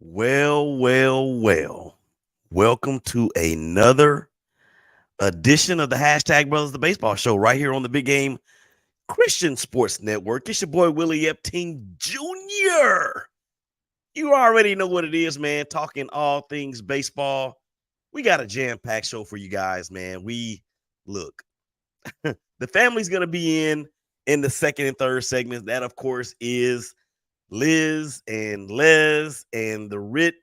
Well. Welcome to another edition of the Hashtag Brothers the Baseball Show right here on the Big Game Christian Sports Network. It's your boy Willie Epting Jr. You already know what it is, man. Talking all things baseball. We got a jam-packed show for you guys, man. Look, the family's gonna be in the second and third segments. That, of course, is Liz and Les and the Rit.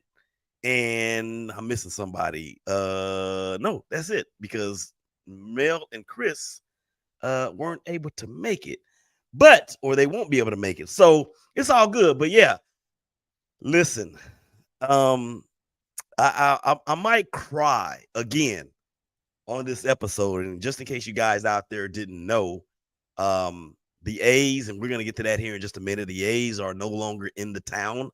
And I'm missing somebody. No, that's it, because Mel and Chris weren't able to make it, or they won't be able to make it. So it's all good. But yeah, listen, um, I might cry again on this episode, and just in case you guys out there didn't know, the A's, and we're gonna get to that here in just a minute. The A's are no longer in the town.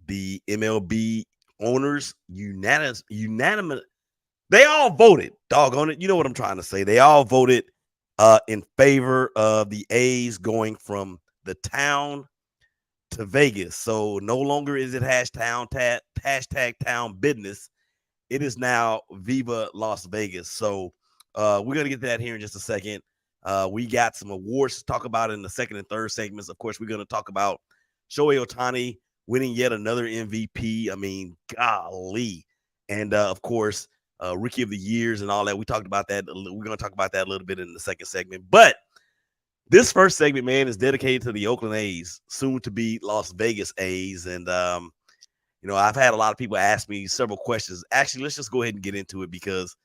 The MLB owners unanimous. They all voted. Doggone it. You know what I'm trying to say. They all voted in favor of the A's going from the town to Vegas. So no longer is it hashtag town business. It is now Viva Las Vegas. So we're going to get to that here in just a second. We got some awards to talk about in the second and third segments. Of course, we're going to talk about Shohei Ohtani winning yet another MVP. I mean, golly. And, of course, Rookie of the Years and all that. We talked about that. We're going to talk about that a little bit in the second segment. But this first segment, man, is dedicated to the Oakland A's, soon to be Las Vegas A's. And, I've had a lot of people ask me several questions. Actually, let's just go ahead and get into it because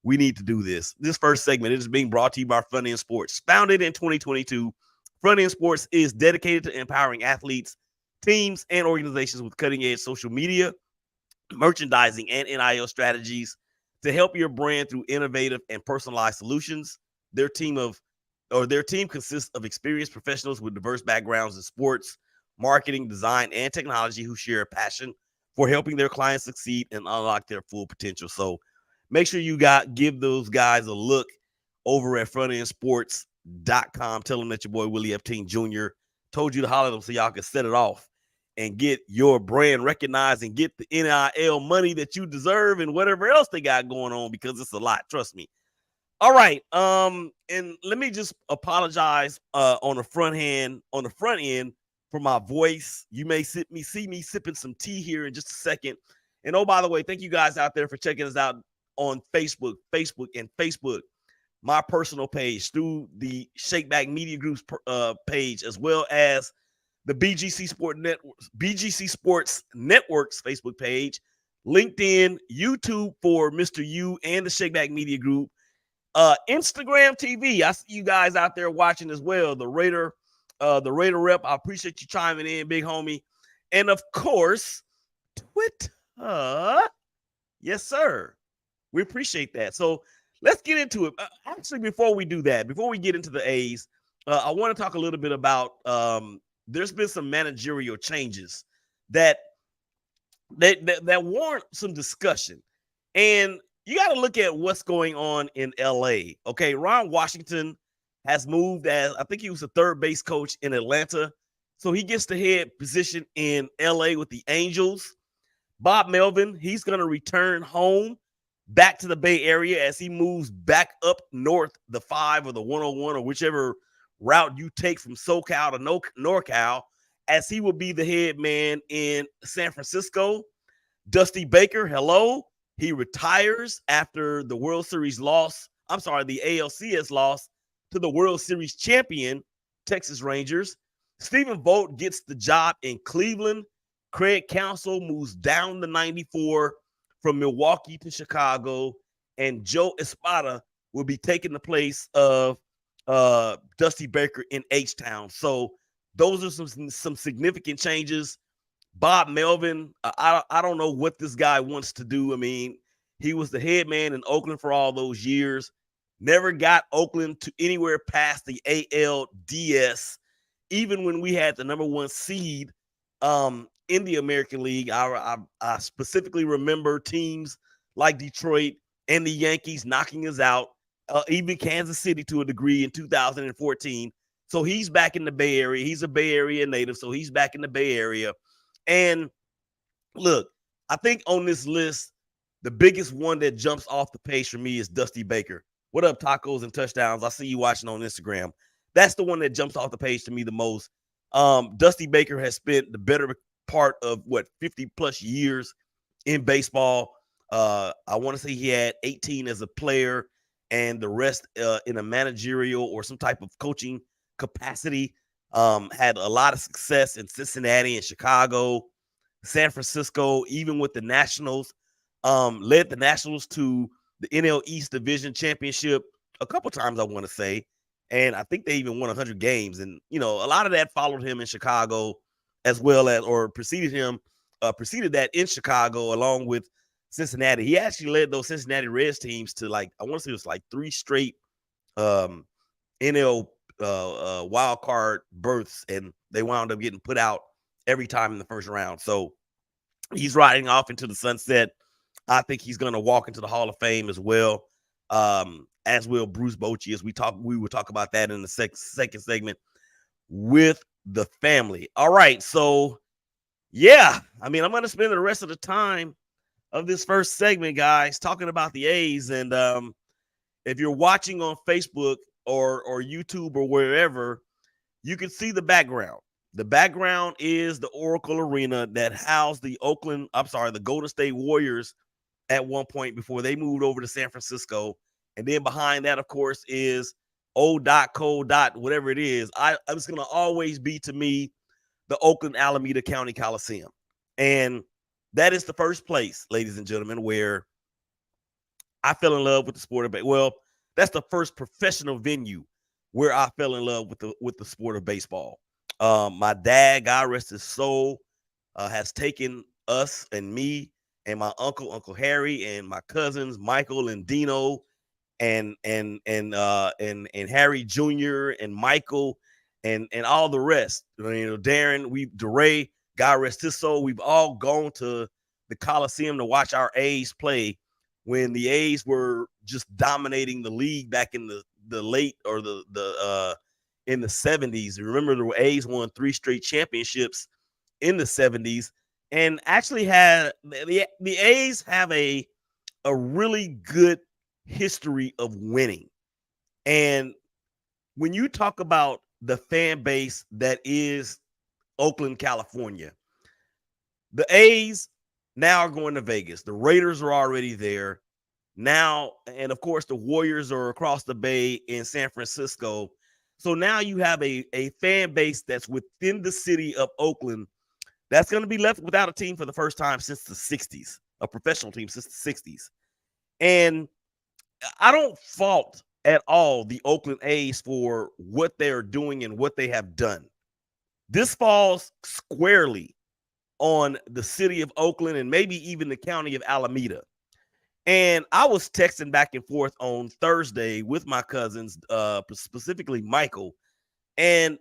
we need to do this. This first segment is being brought to you by Front End Sports. Founded in 2022, Front End Sports is dedicated to empowering athletes, teams, and organizations with cutting-edge social media, merchandising, and NIL strategies to help your brand through innovative and personalized solutions. Their team consists of experienced professionals with diverse backgrounds in sports, marketing, design, and technology who share a passion for helping their clients succeed and unlock their full potential. So make sure you give those guys a look over at frontendsports.com. Tell them that your boy Willie Epting Jr. told you to holler at them so y'all can set it off and get your brand recognized and get the NIL money that you deserve and whatever else they got going on, because it's a lot. Trust me. All right. And let me just apologize on the front end for my voice. You may see me sipping some tea here in just a second. And oh, by the way, thank you guys out there for checking us out on Facebook, my personal page, through the ShakeBack Media Group's page, as well as the BGC Sports Network's Facebook page, LinkedIn, YouTube for Mr. U and the ShakeBack Media Group, Instagram TV. I see you guys out there watching as well. The Raider Rep. I appreciate you chiming in, big homie. And of course, Twitter. Yes, sir. We appreciate that. So let's get into it. Actually, before we do that, before we get into the A's, I want to talk a little bit about there's been some managerial changes that warrant some discussion. And you got to look at what's going on in LA. Okay, Ron Washington has moved as, I think he was the third base coach in Atlanta. So he gets the head position in LA with the Angels. Bob Melvin, he's going to return home back to the Bay Area as he moves back up north, the 5 or the 101 or whichever route you take from SoCal to NorCal, as he will be the head man in San Francisco. Dusty Baker, hello. He retires after the World Series loss. I'm sorry, the ALCS loss to the World Series champion Texas Rangers. Stephen Vogt gets the job in Cleveland. Craig Counsell moves down the 94 from Milwaukee to Chicago, and Joe Espada will be taking the place of Dusty Baker in H-Town. So those are some significant changes. Bob Melvin, I don't know what this guy wants to do. I mean, he was the head man in Oakland for all those years. Never got Oakland to anywhere past the ALDS. Even when we had the number 1 seed in the American League, I specifically remember teams like Detroit and the Yankees knocking us out, even Kansas City to a degree in 2014. So he's back in the Bay Area. He's a Bay Area native, so he's back in the Bay Area. And Look, I think on this list, the biggest one that jumps off the page for me is Dusty Baker. What up, tacos and touchdowns? I see you watching on Instagram. That's the one that jumps off the page to me the most. Dusty Baker has spent the better part of 50 plus years in baseball. I want to say he had 18 as a player and the rest in a managerial or some type of coaching capacity. Had a lot of success in Cincinnati and Chicago, San Francisco, even with the Nationals. Led the Nationals to the NL East Division Championship a couple times, I want to say. And I think they even won 100 games. And, a lot of that followed him in Chicago as well as, or preceded that in Chicago along with Cincinnati. He actually led those Cincinnati Reds teams to I want to say it was 3 straight NL wild card berths, and they wound up getting put out every time in the first round. So he's riding off into the sunset. I think he's going to walk into the Hall of Fame as well, as will Bruce Bochy. As we will talk about that in the second segment with the family. All right, so yeah, I'm going to spend the rest of the time of this first segment, guys, talking about the A's. And if you're watching on Facebook or YouTube or wherever, you can see the background. The background is the Oracle Arena that housed the Golden State Warriors at one point before they moved over to San Francisco. And then behind that, of course, is whatever it is. It's going to always be, to me, the Oakland Alameda County Coliseum. And that is the first place, ladies and gentlemen, where I fell in love with the sport of baseball. Well, that's the first professional venue where I fell in love with the sport of baseball. My dad, God rest his soul, has taken us and me and my Uncle Harry, and my cousins Michael and Dino, and Harry Jr. and Michael and all the rest. Darren, DeRay, God rest his soul. We've all gone to the Coliseum to watch our A's play when the A's were just dominating the league back in the late or in the 70s. Remember, the A's won 3 straight championships in the 70s, and actually had the A's have a really good history of winning. And when you talk about the fan base that is Oakland, California, the A's now are going to Vegas. The Raiders are already there now, and of course the Warriors are across the bay in San Francisco. So now you have a fan base that's within the city of Oakland that's going to be left without a team for the first time since the 60s, a professional team since the 60s. And I don't fault at all the Oakland A's for what they're doing and what they have done. This falls squarely on the city of Oakland and maybe even the county of Alameda. And I was texting back and forth on Thursday with my cousins, specifically Michael, and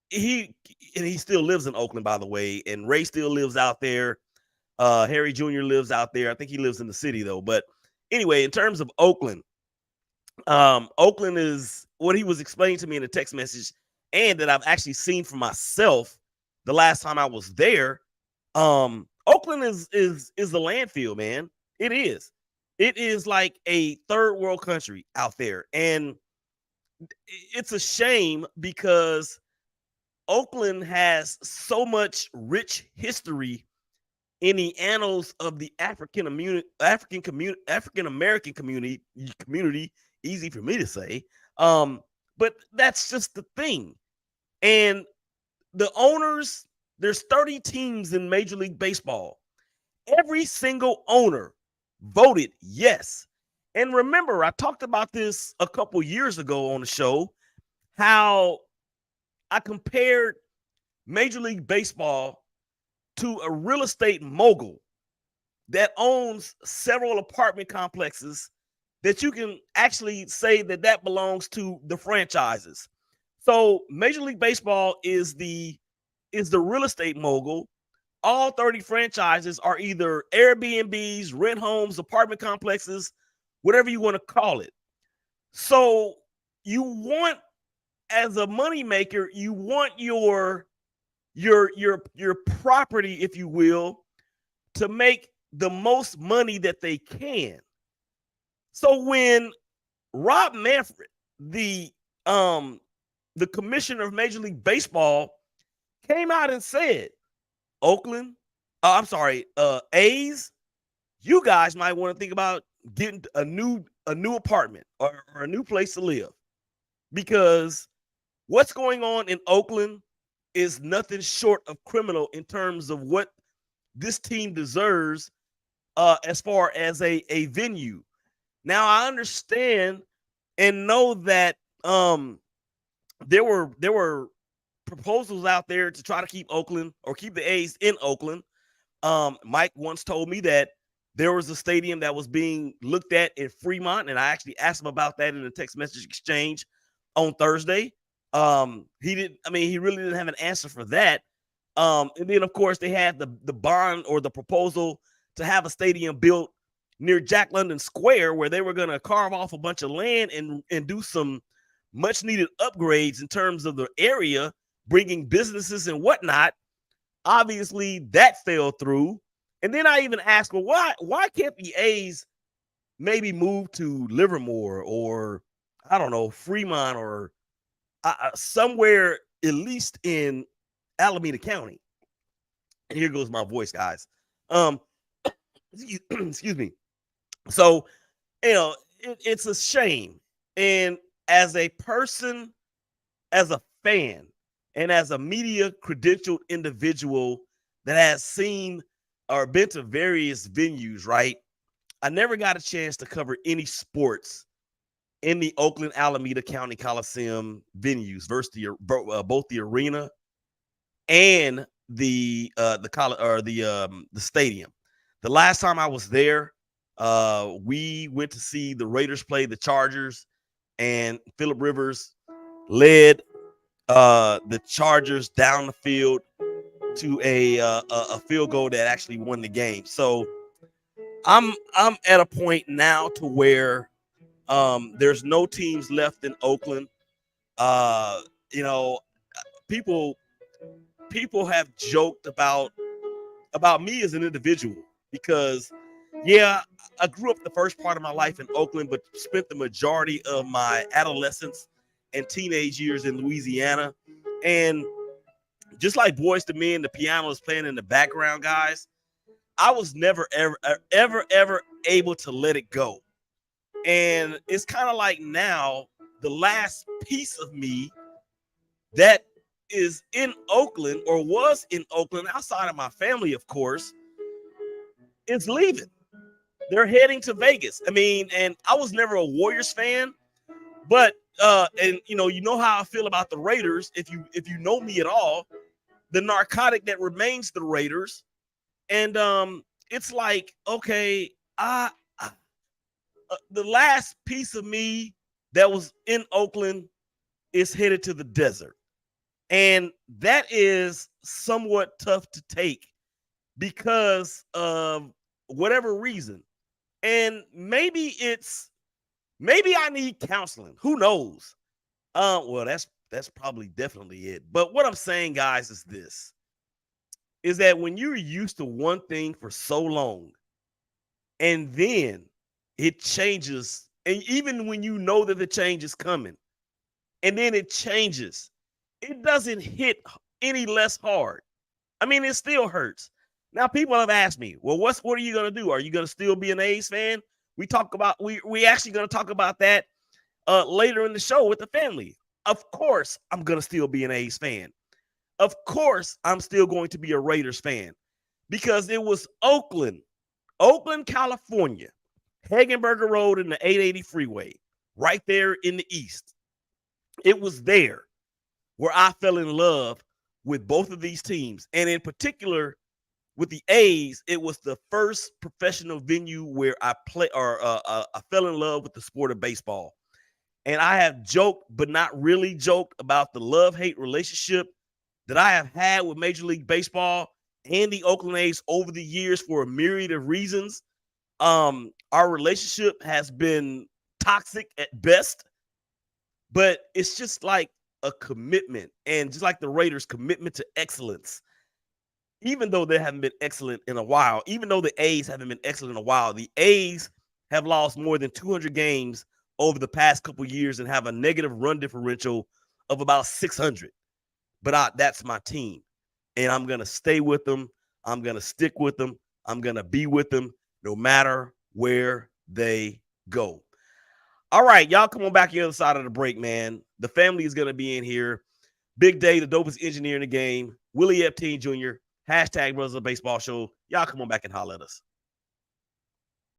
he still lives in Oakland, by the way, and Ray still lives out there. Harry Jr. lives out there. I think he lives in the city though. But anyway, in terms of Oakland, Oakland is what he was explaining to me in a text message, and that I've actually seen for myself the last time I was there. Oakland is the landfill, man. It is. It is like a third world country out there. And it's a shame because Oakland has so much rich history in the annals of the African American community, easy for me to say. But that's just the thing. And the owners, there's 30 teams in Major League Baseball. Every single owner voted yes. And remember, I talked about this a couple years ago on the show, how I compared Major League Baseball to a real estate mogul that owns several apartment complexes that you can actually say that belongs to the franchises. So Major League Baseball is the real estate mogul. All 30 franchises are either Airbnbs, rent homes, apartment complexes, whatever you want to call it. So you want, as a moneymaker, you want your property, if you will, to make the most money that they can. So when Rob Manfred, the commissioner of Major League Baseball, came out and said, A's, you guys might want to think about getting a new apartment or a new place to live, because what's going on in Oakland is nothing short of criminal in terms of what this team deserves as far as a venue. Now, I understand and know that there were proposals out there to try to keep Oakland or keep the A's in Oakland. Mike once told me that there was a stadium that was being looked at in Fremont, and I actually asked him about that in a text message exchange on Thursday. He really didn't have an answer for that. And then, of course, they had the bond or the proposal to have a stadium built near Jack London Square, where they were going to carve off a bunch of land and do some much needed upgrades in terms of the area, bringing businesses and whatnot. Obviously, that fell through. And then I even asked, well, why can't the A's maybe move to Livermore or, I don't know, Fremont or somewhere at least in Alameda County? And here goes my voice, guys. Excuse me. So, it's a shame. And as a person, as a fan, and as a media credentialed individual that has seen or been to various venues, right? I never got a chance to cover any sports in the Oakland Alameda County Coliseum venues versus both the arena and the stadium. The last time I was there, we went to see the Raiders play the Chargers, and Phillip Rivers led the Chargers down the field to a field goal that actually won the game. So I'm at a point now to where there's no teams left in Oakland. People have joked about me as an individual because, yeah, I grew up the first part of my life in Oakland, but spent the majority of my adolescence and teenage years in Louisiana. And just like Boyz II Men, the piano is playing in the background, guys, I was never, ever able to let it go. And it's kind of like now the last piece of me that is in Oakland or was in Oakland outside of my family, of course, is leaving. They're heading to Vegas. And I was never a Warriors fan, but you know how I feel about the Raiders. If you know me at all, the narcotic that remains the Raiders. And it's like, okay, the last piece of me that was in Oakland is headed to the desert. And that is somewhat tough to take because of whatever reason. And maybe I need counseling. Who knows? Well, that's probably definitely it. But what I'm saying, guys, is this: is that when you're used to one thing for so long, and then it changes, and even when you know that the change is coming, and then it changes, it doesn't hit any less hard. It still hurts. Now, people have asked me, well, what are you going to do? Are you going to still be an A's fan? We actually going to talk about that later in the show with the family. Of course, I'm going to still be an A's fan. Of course, I'm still going to be a Raiders fan because it was Oakland, California, Hagenberger Road and the 880 freeway, right there in the East. It was there where I fell in love with both of these teams. And in particular, with the A's, it was the first professional venue where I fell in love with the sport of baseball. And I have joked, but not really joked, about the love-hate relationship that I have had with Major League Baseball and the Oakland A's over the years for a myriad of reasons. Our relationship has been toxic at best, but it's just like a commitment, and just like the Raiders' commitment to excellence. even though they haven't been excellent in a while, even though the A's haven't been excellent in a while, the A's have lost more than 200 games over the past couple years and have a negative run differential of about 600. But that's my team, and I'm going to stay with them. I'm going to stick with them. I'm going to be with them no matter where they go. All right, y'all come on back the other side of the break, man. The family is going to be in here. Big Day, the dopest engineer in the game. Willie Epting Jr., hashtag Brothers of Baseball Show. Y'all come on back and holler at us.